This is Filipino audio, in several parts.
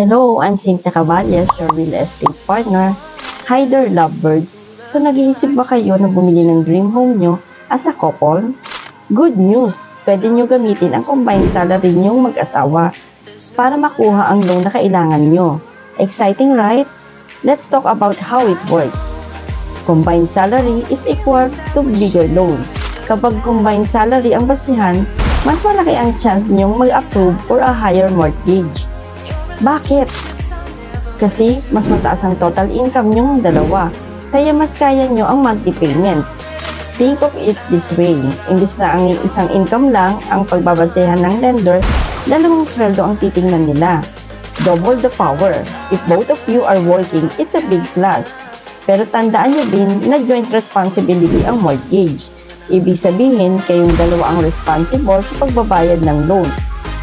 Hello, I'm Cynthia Caballes, your real estate partner. Hi there, lovebirds. So nag-iisip ba kayo na bumili ng dream home nyo as a couple? Good news! Pwede nyo gamitin ang combined salary nyong mag-asawa para makuha ang loan na kailangan nyo. Exciting, right? Let's talk about how it works. Combined salary is equal to bigger loan. Kapag combined salary ang basihan, mas malaki ang chance nyong mag-approve for a higher mortgage. Bakit? Kasi mas mataas ang total income nyong dalawa, kaya mas kaya nyo ang monthly payments. Think of it this way, imbis na ang isang income lang ang pagbabasehan ng lender, dalawang sweldo ang titingnan nila. Double the power. If both of you are working, it's a big plus. Pero tandaan nyo din na joint responsibility ang mortgage. Ibig sabihin, kayong dalawa ang responsible sa pagbabayad ng loan.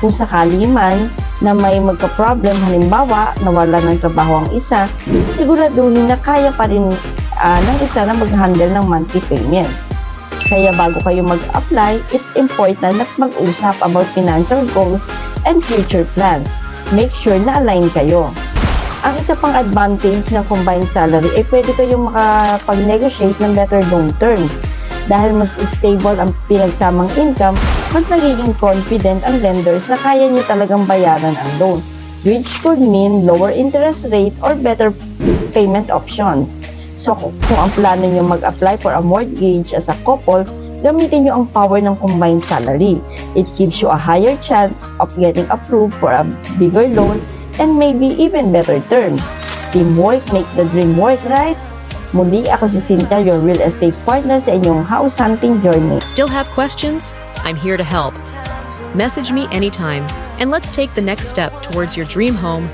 Kung sakali man na may magka-problem, halimbawa, nawala ng trabaho ang isa, siguraduhin na kaya pa rin ng isa na mag-handle ng monthly payment. Kaya bago kayo mag-apply, it's important na mag-usap about financial goals and future plans. Make sure na align kayo. Ang isa pang advantage ng combined salary ay pwede kayong makapag-negotiate ng better loan terms. Dahil mas stable ang pinagsamang income, mas nagiging confident ang lenders na kaya niyo talagang bayaran ang loan, which could mean lower interest rate or better payment options. So kung ang plano niyo mag-apply for a mortgage as a couple, gamitin niyo ang power ng combined salary. It gives you a higher chance of getting approved for a bigger loan and maybe even better terms. Teamwork makes the dream work, right? Muli, ako si Cynthia, your real estate partner sa inyong house hunting journey. Still have questions? I'm here to help. Message me anytime, and let's take the next step towards your dream home